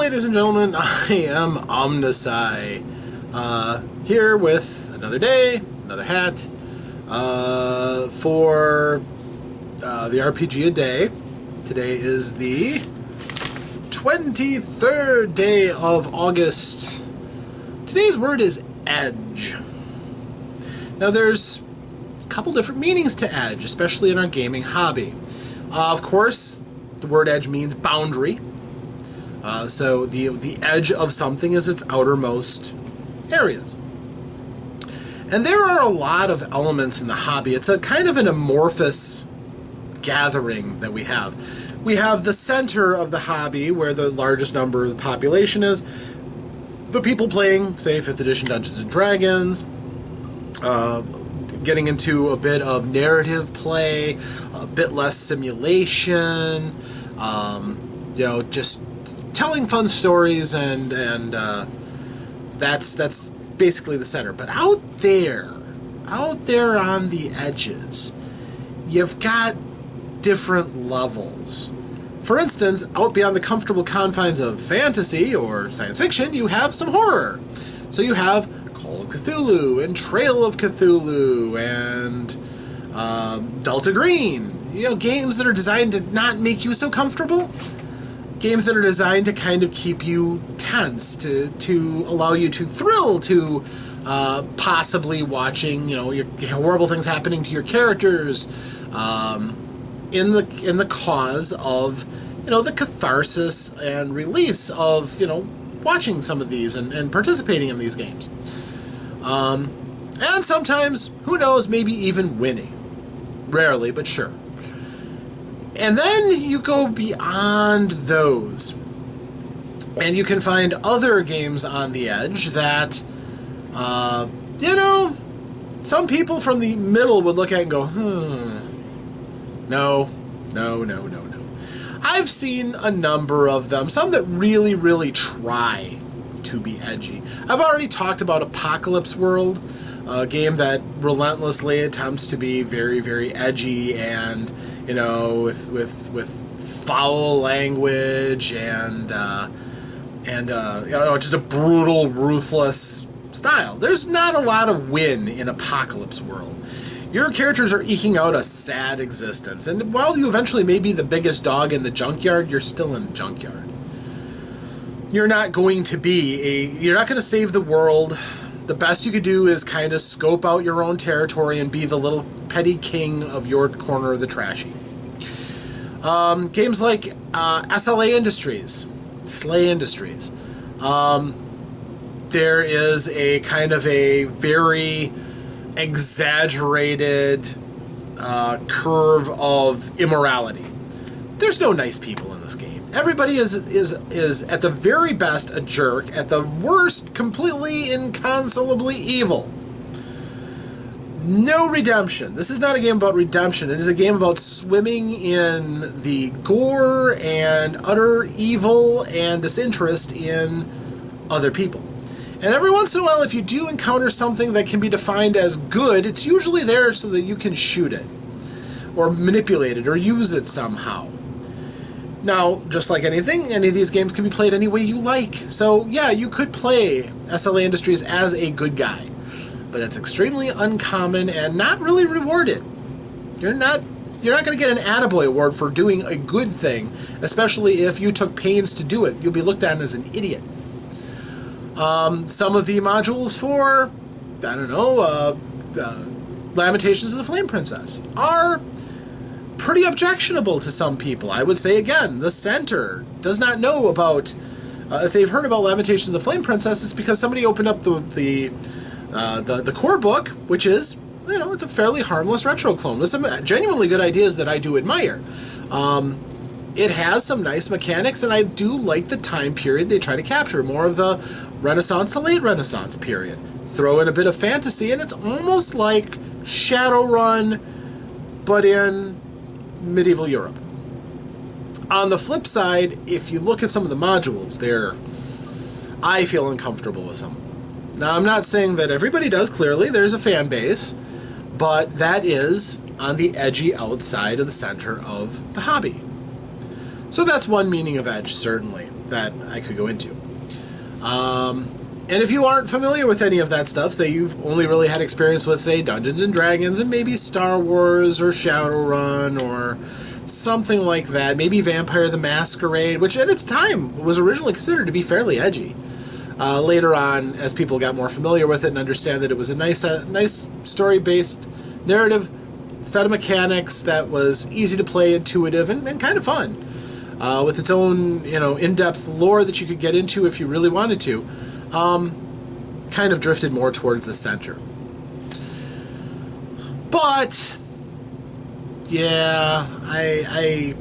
ladies and gentlemen, I am OmnusI, here with another day, another hat, for the RPGaDay. Today is the 23rd day of August. Today's word is edge. Now there's a couple different meanings to edge, especially in our gaming hobby. Of course, the word edge means boundary. So the edge of something is its outermost areas. And there are a lot of elements in the hobby. It's a kind of an amorphous gathering that we have. We have the center of the hobby, where the largest number of the population is. The people playing, say, 5th edition Dungeons & Dragons, getting into a bit of narrative play, a bit less simulation, just telling fun stories, and that's basically the center. But out there on the edges, you've got different levels. For instance, out beyond the comfortable confines of fantasy or science fiction, you have some horror. So you have Call of Cthulhu and Trail of Cthulhu and Delta Green. Games that are designed to not make you so comfortable. Games that are designed to kind of keep you tense, to allow you to thrill to possibly watching, your horrible things happening to your characters, in the cause of, the catharsis and release of, watching some of these and participating in these games. And sometimes, who knows, maybe even winning. Rarely, but sure. And then you go beyond those, and you can find other games on the edge that, some people from the middle would look at and go, no. I've seen a number of them, some that really, really try to be edgy. I've already talked about Apocalypse World, a game that relentlessly attempts to be very, very edgy and, with foul language and just a brutal, ruthless style. There's not a lot of win in Apocalypse World. Your characters are eking out a sad existence, and while you eventually may be the biggest dog in the junkyard, you're still in the junkyard. You're not going to save the world. The best you could do is kind of scope out your own territory and be the little petty king of your corner of the trashy. Games like SLA Industries, Slay Industries. There is a kind of a very exaggerated curve of immorality. There's no nice people in this game. Everybody is at the very best a jerk, at the worst completely inconsolably evil. No redemption. This is not a game about redemption. It is a game about swimming in the gore and utter evil and disinterest in other people. And every once in a while, if you do encounter something that can be defined as good, it's usually there so that you can shoot it, or manipulate it, or use it somehow. Now, just like anything, any of these games can be played any way you like. So, yeah, you could play SLA Industries as a good guy, but it's extremely uncommon and not really rewarded. You're not going to get an Attaboy award for doing a good thing, especially if you took pains to do it. You'll be looked at as an idiot. Some of the modules for, Lamentations of the Flame Princess are pretty objectionable to some people. I would say, again, the center does not know about, if they've heard about Lamentations of the Flame Princess, it's because somebody opened up the core book, which is, it's a fairly harmless retro clone with some genuinely good ideas that I do admire. It has some nice mechanics, and I do like the time period they try to capture, more of the Renaissance to late Renaissance period. Throw in a bit of fantasy, and it's almost like Shadowrun, but in medieval Europe. On the flip side, if you look at some of the modules, I feel uncomfortable with some of them. Now, I'm not saying that everybody does, clearly. There's a fan base, but that is on the edgy outside of the center of the hobby. So that's one meaning of edge, certainly. that I could go into. And if you aren't familiar with any of that stuff, say you've only really had experience with, say, Dungeons and Dragons and maybe Star Wars or Shadowrun or something like that, maybe Vampire the Masquerade, which at its time was originally considered to be fairly edgy. Later on, as people got more familiar with it and understand that it was a nice story-based narrative set of mechanics that was easy to play, intuitive, and kind of fun, with its own, in-depth lore that you could get into if you really wanted to. Kind of drifted more towards the center. But yeah, I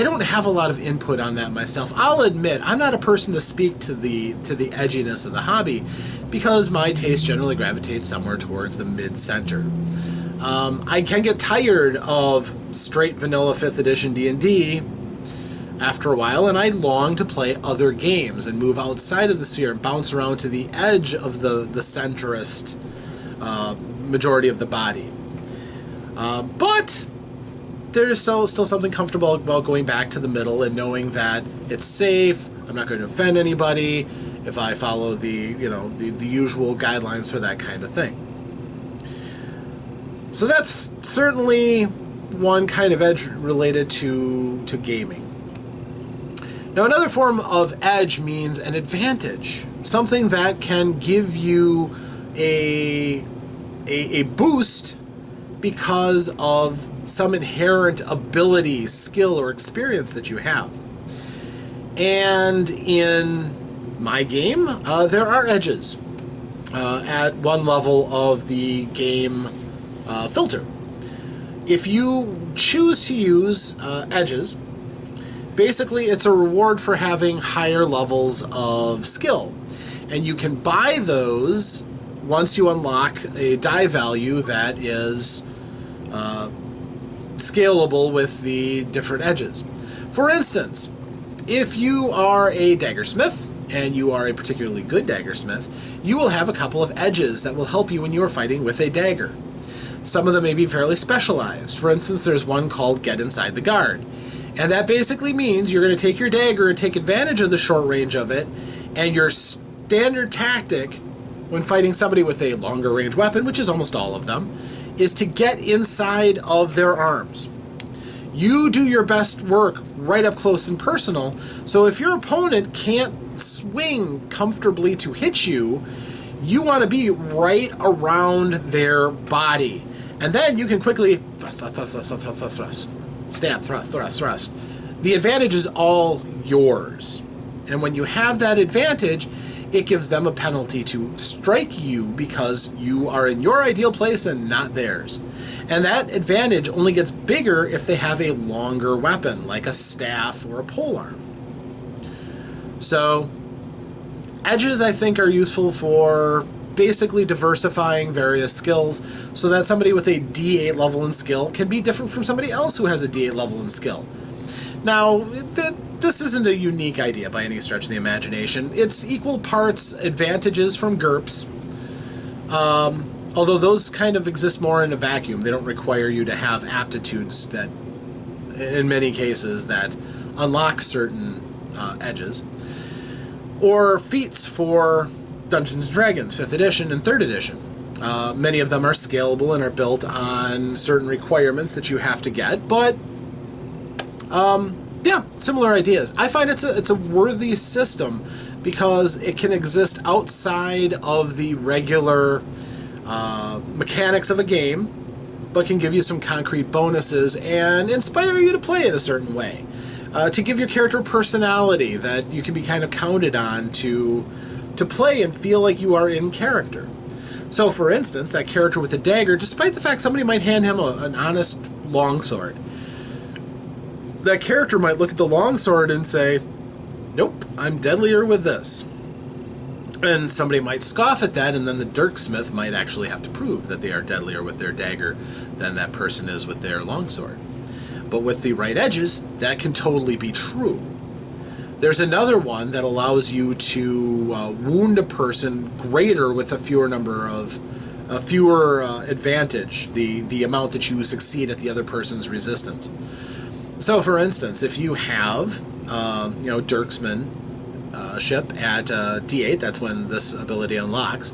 don't have a lot of input on that myself. I'll admit I'm not a person to speak to the edginess of the hobby, because my taste generally gravitates somewhere towards the mid-center. I can get tired of straight vanilla 5th edition D&D after a while, and I long to play other games and move outside of the sphere and bounce around to the edge of the centrist majority of the body. But there's still something comfortable about going back to the middle and knowing that it's safe. I'm not going to offend anybody if I follow the usual guidelines for that kind of thing. So that's certainly one kind of edge related to gaming. Now, another form of edge means an advantage, something that can give you a boost because of some inherent ability, skill, or experience that you have. And in my game, there are edges at one level of the game filter. If you choose to use edges, basically it's a reward for having higher levels of skill. And you can buy those once you unlock a die value that is scalable with the different edges. For instance, if you are a daggersmith, and you are a particularly good daggersmith, you will have a couple of edges that will help you when you are fighting with a dagger. Some of them may be fairly specialized. For instance, there's one called Get Inside the Guard. And that basically means you're going to take your dagger and take advantage of the short range of it, and your standard tactic when fighting somebody with a longer range weapon, which is almost all of them, is to get inside of their arms. You do your best work right up close and personal, so if your opponent can't swing comfortably to hit you, you want to be right around their body. And then you can quickly thrust. Stab, thrust. The advantage is all yours. And when you have that advantage, it gives them a penalty to strike you because you are in your ideal place and not theirs. And that advantage only gets bigger if they have a longer weapon, like a staff or a polearm. So, edges, I think, are useful for basically diversifying various skills so that somebody with a D8 level in skill can be different from somebody else who has a D8 level in skill. Now, this isn't a unique idea by any stretch of the imagination. It's equal parts advantages from GURPS, although those kind of exist more in a vacuum. They don't require you to have aptitudes that, in many cases, that unlock certain edges. Or feats for Dungeons & Dragons, 5th edition and 3rd edition. Many of them are scalable and are built on certain requirements that you have to get, but yeah, similar ideas. I find it's a worthy system because it can exist outside of the regular mechanics of a game, but can give you some concrete bonuses and inspire you to play in a certain way. To give your character a personality that you can be kind of counted on to play and feel like you are in character. So, for instance, that character with the dagger, despite the fact somebody might hand him an honest longsword, that character might look at the longsword and say, nope, I'm deadlier with this. And somebody might scoff at that, and then the dirksmith might actually have to prove that they are deadlier with their dagger than that person is with their longsword. But with the right edges, that can totally be true. There's another one that allows you to wound a person greater with a fewer advantage, the amount that you succeed at the other person's resistance. So, for instance, if you have Dirksman ship at D8. That's when this ability unlocks.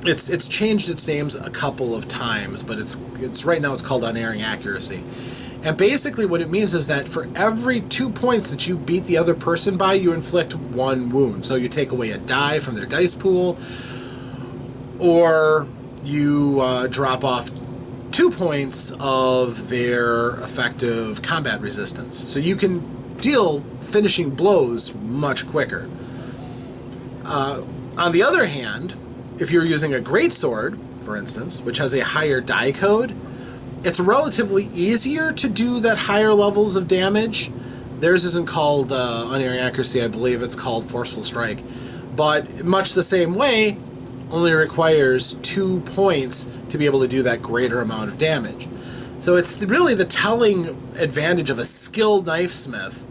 It's changed its names a couple of times, but it's right now it's called Unerring Accuracy. And basically what it means is that for every 2 points that you beat the other person by, you inflict 1 wound. So you take away a die from their dice pool, or you drop off 2 points of their effective combat resistance. So you can deal finishing blows much quicker. On the other hand, if you're using a greatsword, for instance, which has a higher die code, it's relatively easier to do that higher levels of damage. Theirs isn't called Unerring Accuracy, I believe it's called Forceful Strike. But much the same way, only requires 2 points to be able to do that greater amount of damage. So it's really the telling advantage of a skilled knifesmith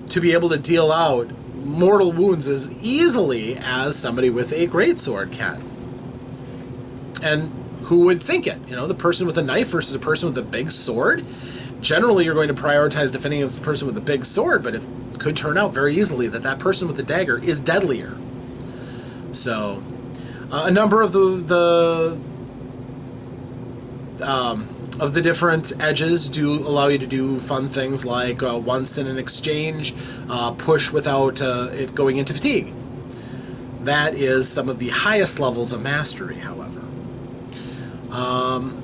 to be able to deal out mortal wounds as easily as somebody with a greatsword can. And who would think it? The person with a knife versus a person with a big sword. Generally, you're going to prioritize defending against the person with a big sword, but it could turn out very easily that that person with the dagger is deadlier. So, a number of the different edges do allow you to do fun things like once in an exchange, push without it going into fatigue. That is some of the highest levels of mastery, however. And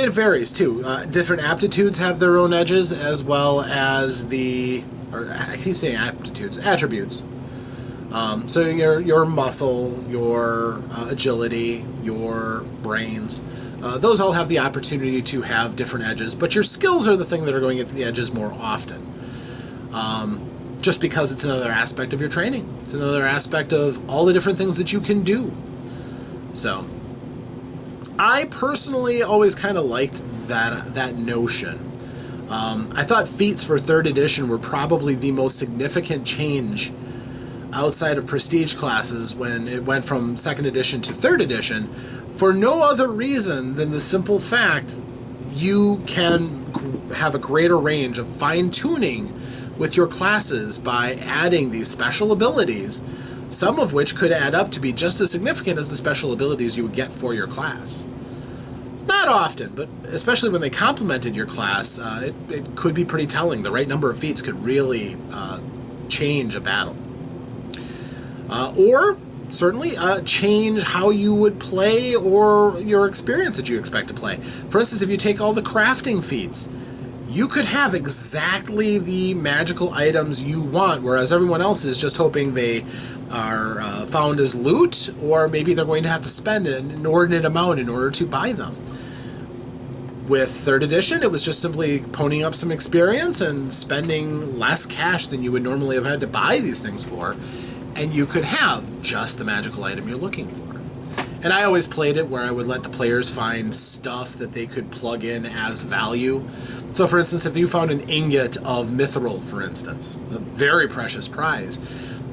it varies too. Different aptitudes have their own edges, as well as I keep saying aptitudes, attributes. So your muscle, your agility, your brains, those all have the opportunity to have different edges, but your skills are the thing that are going into the edges more often. Just because it's another aspect of your training. It's another aspect of all the different things that you can do. So, I personally always kind of liked that notion. I thought feats for 3rd edition were probably the most significant change outside of prestige classes when it went from 2nd edition to 3rd edition, for no other reason than the simple fact you can have a greater range of fine-tuning with your classes by adding these special abilities, some of which could add up to be just as significant as the special abilities you would get for your class. Not often, but especially when they complemented your class, it could be pretty telling. The right number of feats could really change a battle. Or certainly change how you would play or your experience that you expect to play. For instance, if you take all the crafting feats, you could have exactly the magical items you want, whereas everyone else is just hoping they are found as loot, or maybe they're going to have to spend an inordinate amount in order to buy them. With 3rd edition, it was just simply ponying up some experience and spending less cash than you would normally have had to buy these things for, and you could have just the magical item you're looking for. And I always played it where I would let the players find stuff that they could plug in as value. So for instance, if you found an ingot of mithril, for instance, a very precious prize,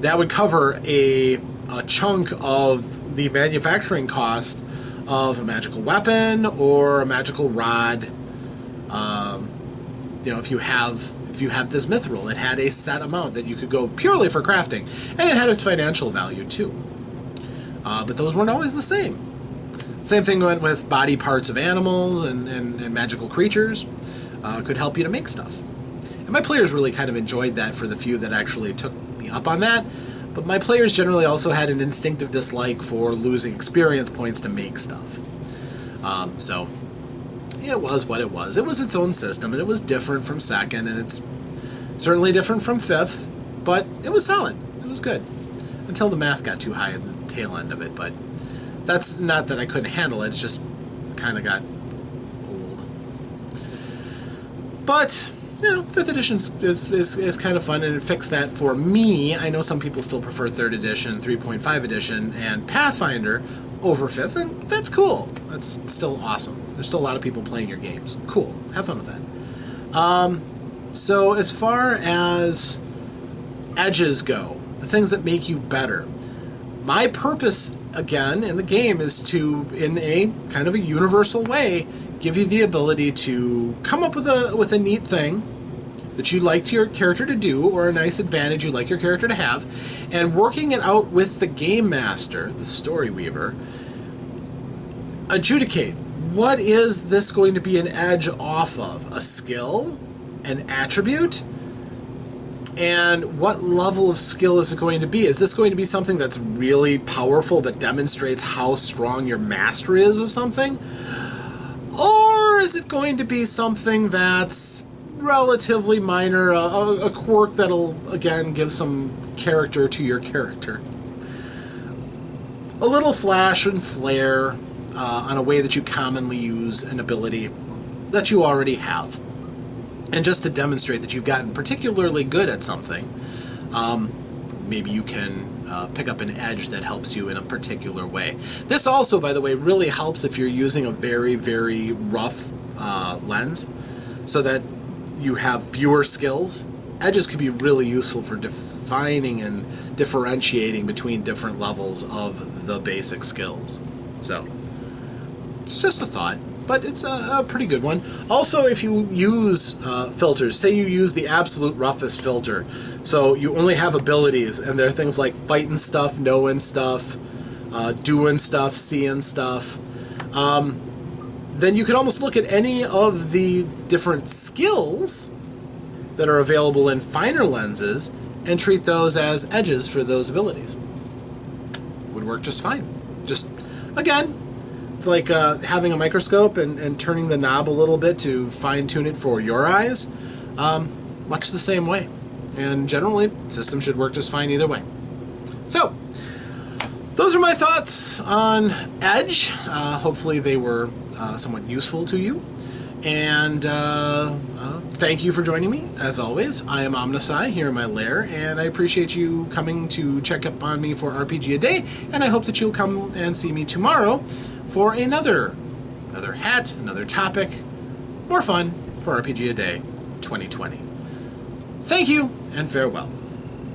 that would cover a chunk of the manufacturing cost of a magical weapon or a magical rod. If you have this mithril, it had a set amount that you could go purely for crafting, and it had its financial value too. But those weren't always the same. Same thing went with body parts of animals and magical creatures. Could help you to make stuff. And my players really kind of enjoyed that for the few that actually took me up on that. But my players generally also had an instinctive dislike for losing experience points to make stuff. So it was what it was. It was its own system, and it was different from 2nd, and it's certainly different from 5th, but it was solid. It was good. Until the math got too high at the tail end of it, but that's not that I couldn't handle it, it's just kind of got old. But, 5th edition is kind of fun, and it fixed that for me. I know some people still prefer 3rd edition, 3.5 edition, and Pathfinder over 5th, and that's cool. That's still awesome. There's still a lot of people playing your games. Cool. Have fun with that. So as far as edges go, the things that make you better, my purpose, again, in the game is to, in a kind of a universal way, give you the ability to come up with a neat thing that you'd like your character to do, or a nice advantage you'd like your character to have, and working it out with the game master, the story weaver, adjudicate. What is this going to be an edge off of? A skill? An attribute? And what level of skill is it going to be? Is this going to be something that's really powerful but demonstrates how strong your master is of something? Or is it going to be something that's relatively minor, a quirk that'll, again, give some character to your character? A little flash and flare on a way that you commonly use an ability that you already have. And just to demonstrate that you've gotten particularly good at something, maybe you can pick up an edge that helps you in a particular way. This also, by the way, really helps if you're using a very, very rough lens, so that you have fewer skills. Edges could be really useful for defining and differentiating between different levels of the basic skills. So, it's just a thought, but it's a pretty good one. Also, if you use filters, say you use the absolute roughest filter, so you only have abilities, and there are things like fighting stuff, knowing stuff, doing stuff, seeing stuff, then you could almost look at any of the different skills that are available in finer lenses and treat those as edges for those abilities. Would work just fine. Just, again, it's like having a microscope and turning the knob a little bit to fine-tune it for your eyes. Much the same way. And generally, systems should work just fine either way. So, those are my thoughts on Edge. Hopefully they were somewhat useful to you. And thank you for joining me, as always. I am OmnusI here in my lair, and I appreciate you coming to check up on me for RPGaDay, and I hope that you'll come and see me tomorrow for another hat, another topic, more fun for RPGaDay 2020. Thank you, and farewell.